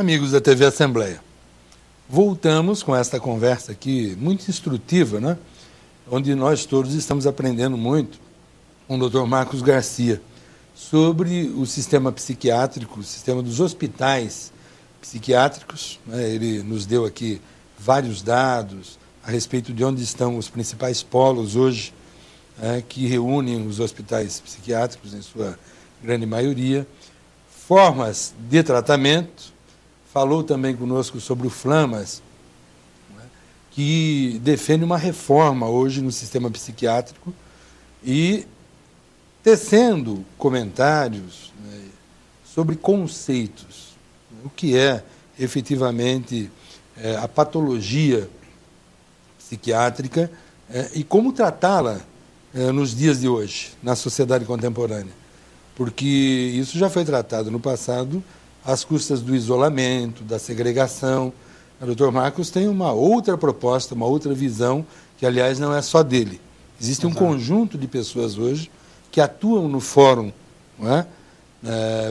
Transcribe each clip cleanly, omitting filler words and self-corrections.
Amigos da TV Assembleia, voltamos com esta conversa aqui, muito instrutiva, né? Onde nós todos estamos aprendendo muito com o Dr. Marcos Garcia sobre o sistema psiquiátrico, o sistema dos hospitais psiquiátricos, né? Ele nos deu aqui vários dados a respeito de onde estão os principais polos hoje, que reúnem os hospitais psiquiátricos, em sua grande maioria, formas de tratamento. Falou também conosco sobre o Flamas, que defende uma reforma hoje no sistema psiquiátrico e tecendo comentários, sobre conceitos, o que é efetivamente a patologia psiquiátrica e como tratá-la nos dias de hoje, na sociedade contemporânea. Porque isso já foi tratado no passado às custas do isolamento, da segregação. O Dr. Marcos tem uma outra proposta, uma outra visão, que, aliás, não é só dele. Existe um conjunto de pessoas hoje que atuam no fórum, não é?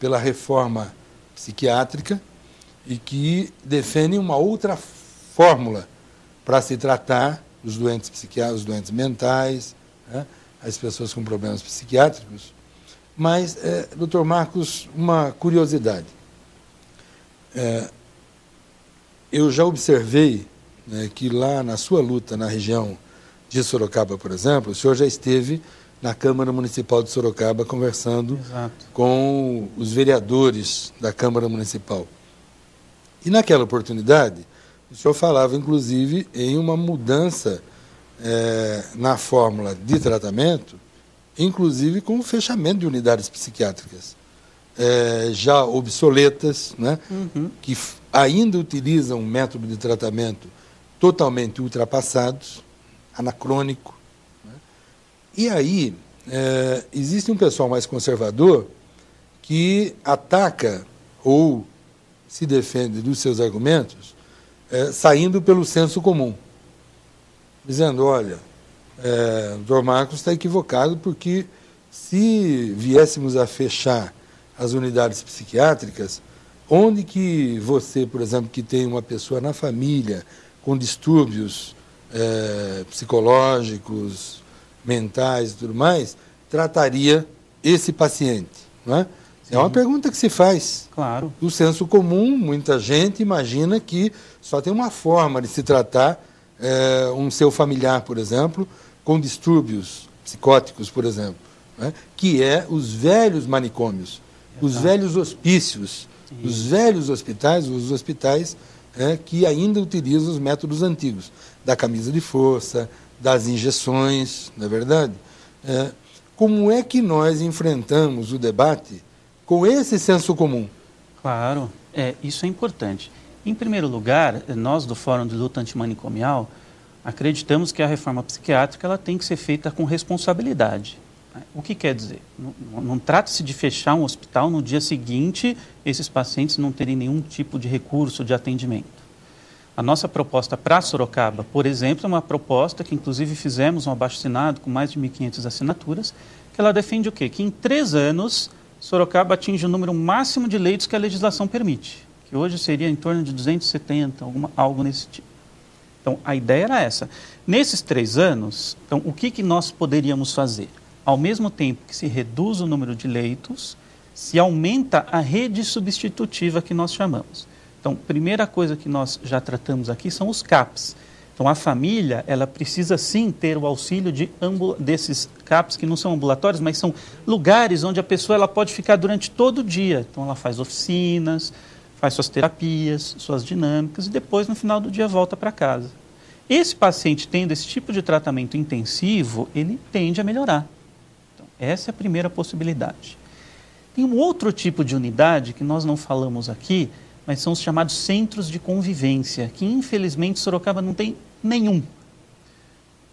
Pela reforma psiquiátrica e que defendem uma outra fórmula para se tratar os doentes psiquiátricos, os doentes mentais, né? As pessoas com problemas psiquiátricos. Mas, Dr. Marcos, uma curiosidade. Eu já observei, que lá na sua luta na região de Sorocaba, por exemplo, o senhor já esteve na Câmara Municipal de Sorocaba conversando com os vereadores da Câmara Municipal. E naquela oportunidade, o senhor falava, inclusive, em uma mudança na fórmula de tratamento, inclusive com o fechamento de unidades psiquiátricas já obsoletas, né? Que ainda utilizam um método de tratamento totalmente ultrapassados, anacrônico. Né? E aí existe um pessoal mais conservador que ataca ou se defende dos seus argumentos saindo pelo senso comum, dizendo, olha, o Dr. Marcos está equivocado porque se viéssemos a fechar as unidades psiquiátricas, onde que você, por exemplo, que tem uma pessoa na família com distúrbios psicológicos, mentais e tudo mais, trataria esse paciente? Não é? É uma pergunta que se faz. Claro. O senso comum, muita gente imagina que só tem uma forma de se tratar um seu familiar, por exemplo, com distúrbios psicóticos, por exemplo, né? Que é os velhos manicômios, os velhos hospícios, os velhos hospitais, os hospitais que ainda utilizam os métodos antigos, da camisa de força, das injeções, não é verdade? Como é que nós enfrentamos o debate com esse senso comum? Claro, isso é importante. Em primeiro lugar, nós do Fórum de Luta Antimanicomial acreditamos que a reforma psiquiátrica ela tem que ser feita com responsabilidade. O que quer dizer? Não trata-se de fechar um hospital no dia seguinte, esses pacientes não terem nenhum tipo de recurso de atendimento. A nossa proposta para Sorocaba, por exemplo, é uma proposta que inclusive fizemos um abaixo-assinado com mais de 1.500 assinaturas, que ela defende o quê? Que em 3 anos Sorocaba atinge o número máximo de leitos que a legislação permite, que hoje seria em torno de 270, algo nesse tipo. Então, a ideia era essa. Nesses 3 anos, então, o que nós poderíamos fazer? Ao mesmo tempo que se reduz o número de leitos, se aumenta a rede substitutiva que nós chamamos. Então, primeira coisa que nós já tratamos aqui são os CAPs. Então, a família, ela precisa sim ter o auxílio desses CAPs, que não são ambulatórios, mas são lugares onde a pessoa ela pode ficar durante todo o dia. Então, ela faz oficinas, faz suas terapias, suas dinâmicas e depois, no final do dia, volta para casa. Esse paciente, tendo esse tipo de tratamento intensivo, ele tende a melhorar. Então, essa é a primeira possibilidade. Tem um outro tipo de unidade que nós não falamos aqui, mas são os chamados centros de convivência, que infelizmente Sorocaba não tem nenhum.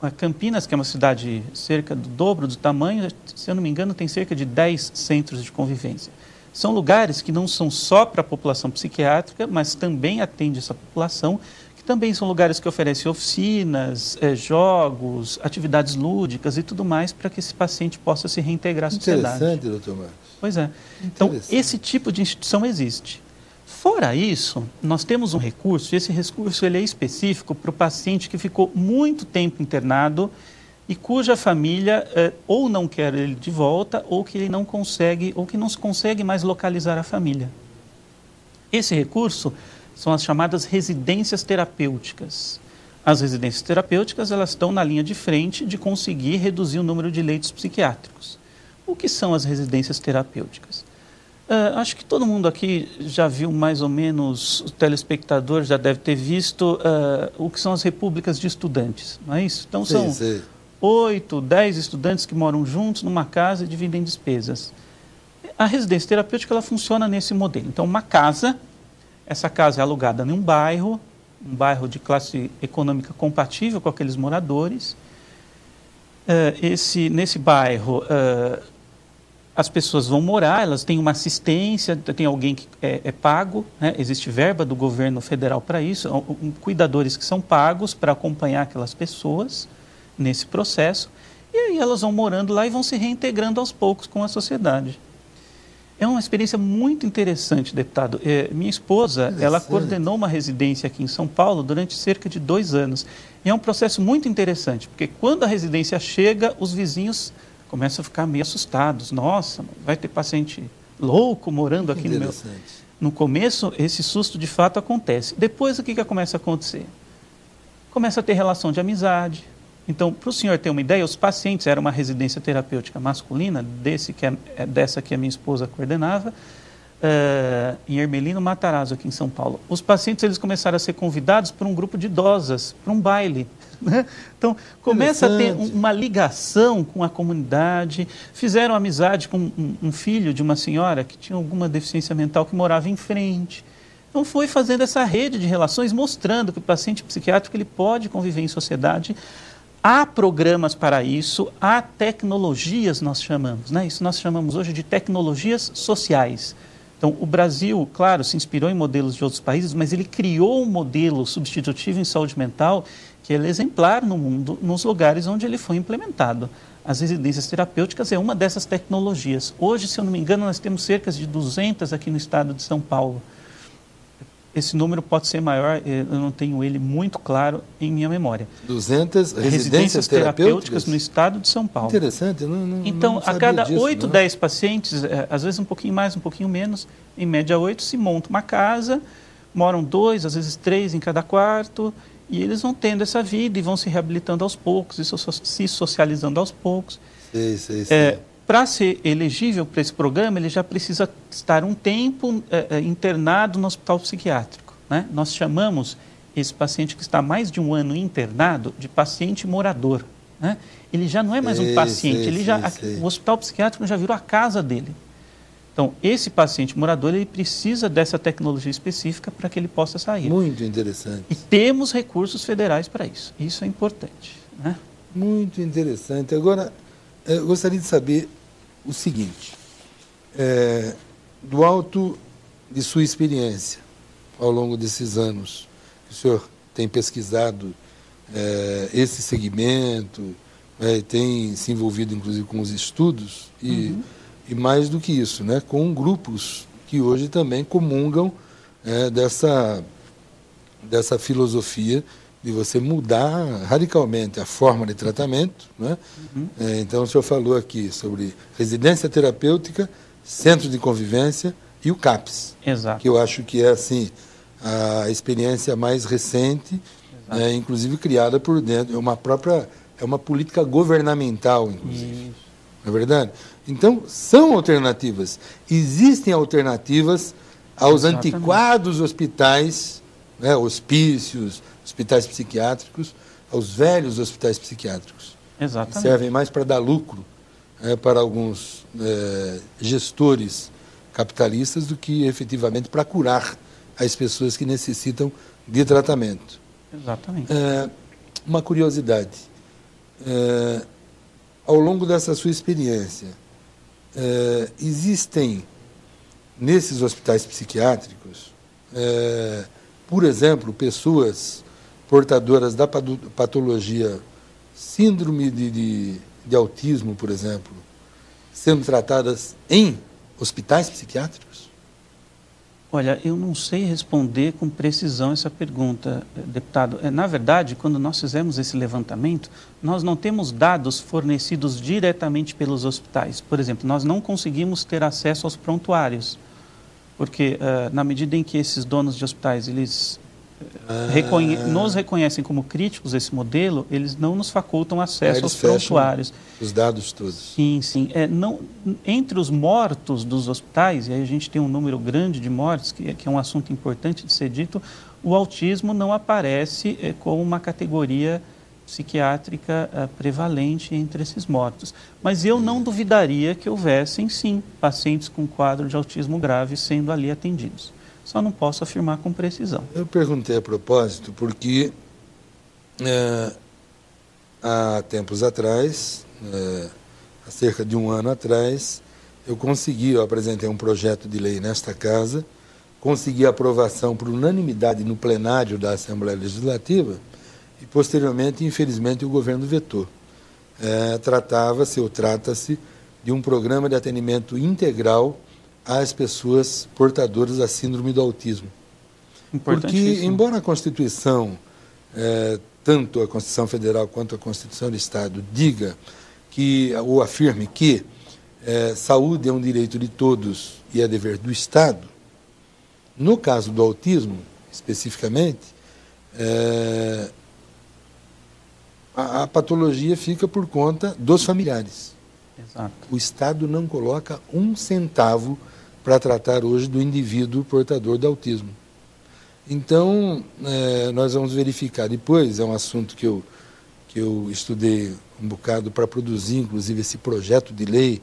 A Campinas, que é uma cidade cerca do dobro do tamanho, se eu não me engano, tem cerca de 10 centros de convivência. São lugares que não são só para a população psiquiátrica, mas também atende essa população, que também são lugares que oferecem oficinas, jogos, atividades lúdicas e tudo mais para que esse paciente possa se reintegrar à sociedade. Interessante, doutor Marcos. Pois é. Então, esse tipo de instituição existe. Fora Fora isso, nós temos um recurso, e esse recurso ele é específico para o paciente que ficou muito tempo internado e cuja família ou não quer ele de volta ou que ele não consegue, ou que não se consegue mais localizar a família. Esse recurso são as chamadas residências terapêuticas. As residências terapêuticas, elas estão na linha de frente de conseguir reduzir o número de leitos psiquiátricos. O que são as residências terapêuticas? Acho que todo mundo aqui já viu mais ou menos, o telespectador já deve ter visto o que são as repúblicas de estudantes, não é isso? Então são 8, 10 estudantes que moram juntos numa casa e dividem despesas. A residência terapêutica ela funciona nesse modelo. Então uma casa, essa casa é alugada em um bairro de classe econômica compatível com aqueles moradores. Nesse bairro as pessoas vão morar, elas têm uma assistência, tem alguém que é pago, né? Existe verba do governo federal para isso, cuidadores que são pagos para acompanhar aquelas pessoas nesse processo, e aí elas vão morando lá e vão se reintegrando aos poucos com a sociedade. É uma experiência muito interessante, deputado. Minha esposa, ela coordenou uma residência aqui em São Paulo durante cerca de 2 anos. E é um processo muito interessante, porque quando a residência chega, os vizinhos começam a ficar meio assustados. Nossa, vai ter paciente louco morando aqui no meu... No começo, esse susto de fato acontece. Depois, o que começa a acontecer? Começa a ter relação de amizade. Então, para o senhor ter uma ideia, os pacientes, era uma residência terapêutica masculina, dessa que a minha esposa coordenava, em Hermelino Matarazzo, aqui em São Paulo. Os pacientes eles começaram a ser convidados por um grupo de idosas, para um baile. Né? Então, começa a ter uma ligação com a comunidade, fizeram amizade com um filho de uma senhora que tinha alguma deficiência mental que morava em frente. Então, foi fazendo essa rede de relações, mostrando que o paciente psiquiátrico ele pode conviver em sociedade. Há programas para isso, há tecnologias, nós chamamos, né? Isso nós chamamos hoje de tecnologias sociais. Então, o Brasil, claro, se inspirou em modelos de outros países, mas ele criou um modelo substitutivo em saúde mental que é exemplar no mundo, nos lugares onde ele foi implementado. As residências terapêuticas é uma dessas tecnologias. Hoje, se eu não me engano, nós temos cerca de 200 aqui no estado de São Paulo. Esse número pode ser maior, eu não tenho ele muito claro em minha memória. 200 residências terapêuticas no estado de São Paulo. Interessante, então, não a cada disso, 8, 10 pacientes, às vezes um pouquinho mais, um pouquinho menos, em média 8, se monta uma casa, moram 2, às vezes 3 em cada quarto, e eles vão tendo essa vida e vão se reabilitando aos poucos, se socializando aos poucos. Para ser elegível para esse programa, ele já precisa estar um tempo internado no hospital psiquiátrico, né? Nós chamamos esse paciente que está mais de 1 ano internado de paciente morador, né? Ele já não é mais um paciente, o hospital psiquiátrico já virou a casa dele. Então, esse paciente morador, ele precisa dessa tecnologia específica para que ele possa sair. Muito interessante. E temos recursos federais para isso. Isso é importante, né? Muito interessante. Agora, eu gostaria de saber o seguinte, do alto de sua experiência, ao longo desses anos, que o senhor tem pesquisado esse segmento, tem se envolvido, inclusive, com os estudos, e mais do que isso, né, com grupos que hoje também comungam dessa filosofia de você mudar radicalmente a forma de tratamento, né? Então, o senhor falou aqui sobre residência terapêutica, centro de convivência e o CAPS. Exato. Que eu acho que é assim, a experiência mais recente, inclusive criada por dentro, é uma política governamental, inclusive. Isso. Não é verdade? Então, são alternativas. Existem alternativas aos antiquados hospitais, hospícios, hospitais psiquiátricos, aos velhos hospitais psiquiátricos. Exatamente. Que servem mais para dar lucro para alguns gestores capitalistas do que efetivamente para curar as pessoas que necessitam de tratamento. Exatamente. Uma curiosidade. Ao longo dessa sua experiência, existem nesses hospitais psiquiátricos, por exemplo, pessoas portadoras da patologia síndrome de autismo, por exemplo, sendo tratadas em hospitais psiquiátricos? Olha, eu não sei responder com precisão essa pergunta, deputado. Na verdade, quando nós fizemos esse levantamento, nós não temos dados fornecidos diretamente pelos hospitais. Por exemplo, nós não conseguimos ter acesso aos prontuários, porque na medida em que esses donos de hospitais, eles nos reconhecem como críticos desse modelo, eles não nos facultam acesso aos prontuários. Os dados todos. Sim, sim. Entre os mortos dos hospitais, e aí a gente tem um número grande de mortes, que é um assunto importante de ser dito, o autismo não aparece como uma categoria psiquiátrica prevalente entre esses mortos. Mas eu não duvidaria que houvessem, sim, pacientes com quadro de autismo grave sendo ali atendidos. Só não posso afirmar com precisão. Eu perguntei a propósito porque há tempos atrás, há cerca de um ano atrás, eu apresentei um projeto de lei nesta casa, consegui aprovação por unanimidade no plenário da Assembleia Legislativa e, posteriormente, infelizmente, o governo vetou. Trata-se de um programa de atendimento integral às pessoas portadoras da síndrome do autismo. Porque, embora a Constituição, tanto a Constituição Federal quanto a Constituição do Estado, diga ou afirme que saúde é um direito de todos e é dever do Estado, no caso do autismo, especificamente, a patologia fica por conta dos familiares. Exato. O Estado não coloca um centavo para tratar hoje do indivíduo portador de autismo. Então, nós vamos verificar depois, é um assunto que eu estudei um bocado para produzir, inclusive, esse projeto de lei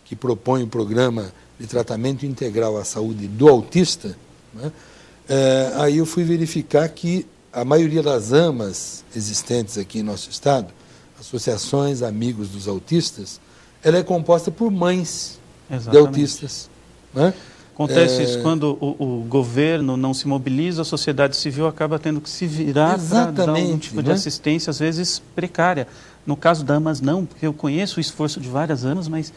que propõe o programa de tratamento integral à saúde do autista, né? Aí eu fui verificar que a maioria das AMAs existentes aqui em nosso estado, associações amigos dos autistas, ela é composta por mães de autistas. Né? Acontece isso quando o governo não se mobiliza, a sociedade civil acaba tendo que se virar para dar algum tipo de assistência, às vezes precária. No caso da AMAS, não, porque eu conheço o esforço de várias AMAs, mas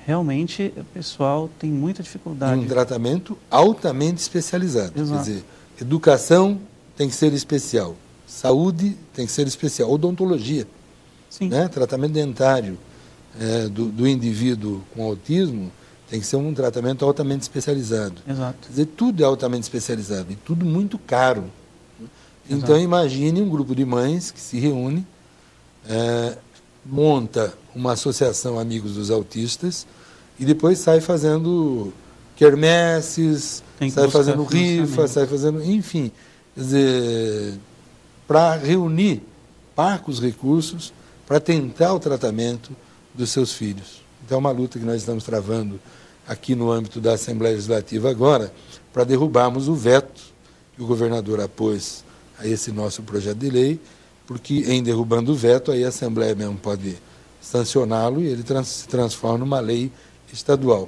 realmente o pessoal tem muita dificuldade. Um tratamento altamente especializado. Exato. Quer dizer, educação tem que ser especial, saúde tem que ser especial, odontologia, né? Tratamento dentário do indivíduo com autismo tem que ser um tratamento altamente especializado. Exato. Quer dizer, tudo é altamente especializado e tudo muito caro. Então, imagine um grupo de mães que se reúne, monta uma associação Amigos dos Autistas e depois sai fazendo quermesses, sai fazendo rifa, sai fazendo... Enfim, quer dizer, para reunir parcos recursos para tentar o tratamento dos seus filhos. Então, é uma luta que nós estamos travando aqui no âmbito da Assembleia Legislativa agora, para derrubarmos o veto que o governador apôs a esse nosso projeto de lei, porque em derrubando o veto, aí a Assembleia mesmo pode sancioná-lo e ele se transforma numa lei estadual.